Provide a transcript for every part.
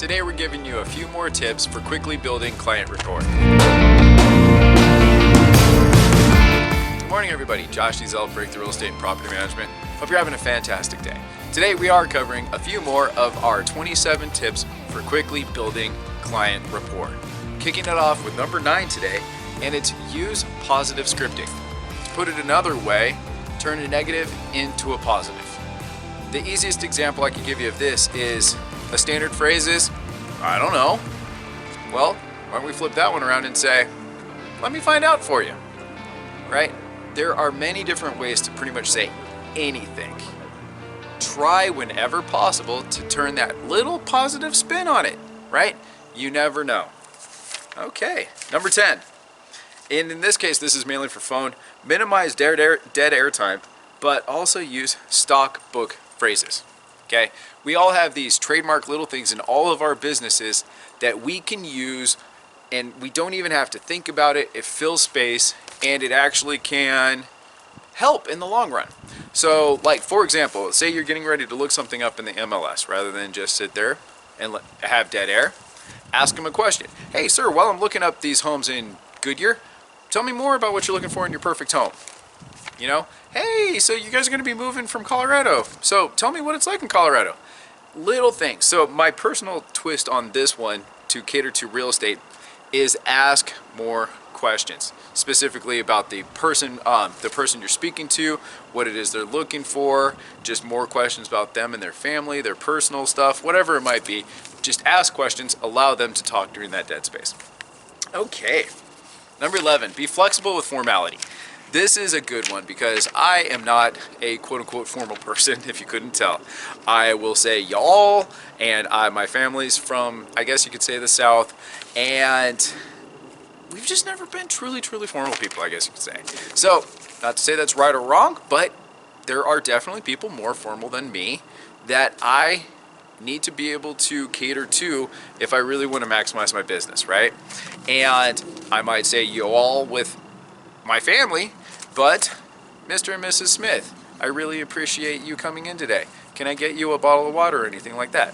Today we're giving you a few more tips for quickly building client rapport. Good morning everybody, Josh Ezell, Breakthrough Real Estate and Property Management. Hope you're having a fantastic day. Today we are covering a few more of our 27 tips for quickly building client rapport. Kicking it off with number 9 today, and it's use positive scripting. To put it another way, turn a negative into a positive. The easiest example I can give you of this is a standard phrase is, I don't know. Well, why don't we flip that one around and say, let me find out for you, right? There are many different ways to pretty much say anything. Try whenever possible to turn that little positive spin on it, right? You never know. Okay, number 10. And in this case, this is mainly for phone. Minimize dead air time, but also use stock book phrases. Okay, we all have these trademark little things in all of our businesses that we can use, and we don't even have to think about it. It fills space, and it actually can help in the long run. So, like for example, say you're getting ready to look something up in the MLS, rather than just sit there and have dead air. Ask them a question. Hey, sir, while I'm looking up these homes in Goodyear, tell me more about what you're looking for in your perfect home. You know, hey, so you guys are going to be moving from Colorado. So tell me what it's like in Colorado. Little things. So my personal twist on this one to cater to real estate is ask more questions, specifically about the person you're speaking to, what it is they're looking for, just more questions about them and their family, their personal stuff, whatever it might be. Just ask questions, allow them to talk during that dead space. Okay. Number 11, be flexible with formality. This is a good one because I am not a quote-unquote formal person, if you couldn't tell. I will say y'all, and my family's from, I guess you could say, the South, and we've just never been truly formal people, I guess you could say. So, not to say that's right or wrong, but there are definitely people more formal than me that I need to be able to cater to if I really want to maximize my business, right? And I might say you all with my family, but Mr. and Mrs. Smith, I really appreciate you coming in today. Can I get you a bottle of water or anything like that?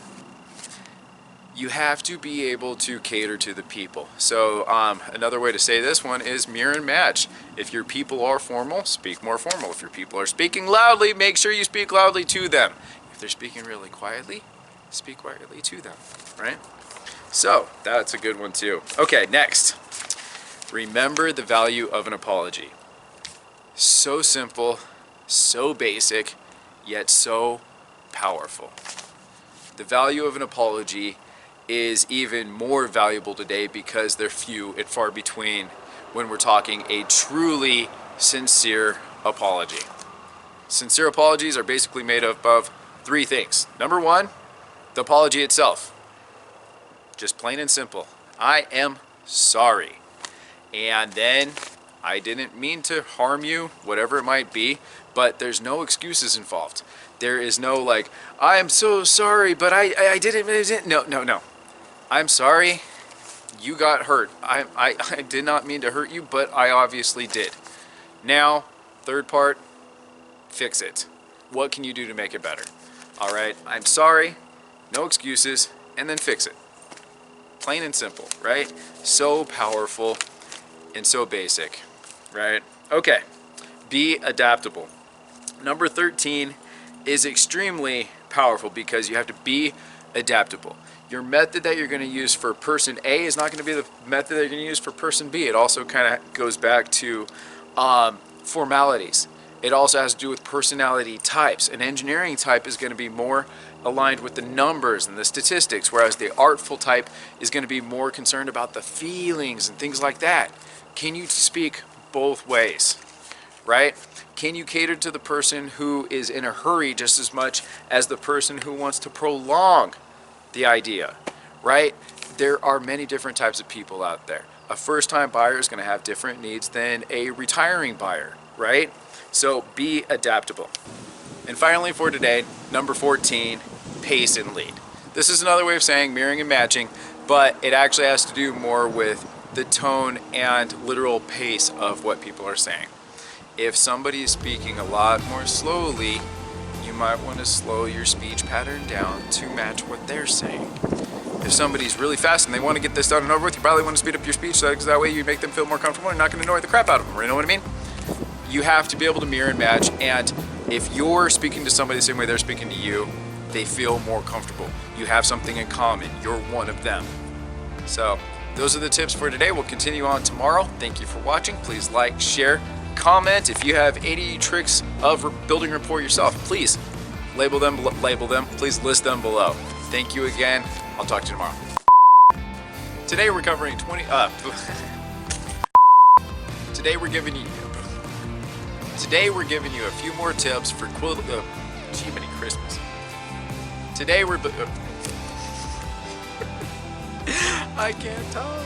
You have to be able to cater to the people. So another way to say this one is mirror and match. If your people are formal, speak more formal. If your people are speaking loudly, make sure you speak loudly to them. If they're speaking really quietly, speak quietly to them, right? So that's a good one too. Okay, next. Remember the value of an apology. So simple, so basic, yet so powerful. The value of an apology is even more valuable today because they're few and far between when we're talking a truly sincere apology. Sincere apologies are basically made up of 3 things. Number 1, the apology itself. Just plain and simple. I am sorry. And then, I didn't mean to harm you, whatever it might be, but there's no excuses involved. There is no like, I am so sorry, but I didn't. No. I'm sorry. You got hurt. I did not mean to hurt you, but I obviously did. Now, third part, fix it. What can you do to make it better? All right, I'm sorry. No excuses, and then fix it. Plain and simple, right? So powerful and so basic, right? Okay, be adaptable. Number 13 is extremely powerful because you have to be adaptable. Your method that you're going to use for person A is not going to be the method that you're going to use for person B. It also kind of goes back to formalities. It also has to do with personality types. An engineering type is going to be more aligned with the numbers and the statistics, whereas the artful type is going to be more concerned about the feelings and things like that. Can you speak both ways, right? Can you cater to the person who is in a hurry just as much as the person who wants to prolong the idea, right? There are many different types of people out there. A first-time buyer is going to have different needs than a retiring buyer, right? So be adaptable. And finally for today, number 14, pace and lead. This is another way of saying mirroring and matching, but it actually has to do more with the tone and literal pace of what people are saying. If somebody is speaking a lot more slowly, you might want to slow your speech pattern down to match what they're saying. If somebody's really fast and they want to get this done and over with, you probably want to speed up your speech so that way you make them feel more comfortable and you're not going to annoy the crap out of them. You know what I mean? You have to be able to mirror and match, and if you're speaking to somebody the same way they're speaking to you, they feel more comfortable. You have something in common. You're one of them. So those are the tips for today. We'll continue on tomorrow. Thank you for watching. Please like, share, comment. If you have 80 tricks of building rapport yourself, please label them. Please list them below. Thank you again. I'll talk to you tomorrow. Today we're covering Today we're giving you a few more tips for Jiminy Christmas. Today we're I can't talk.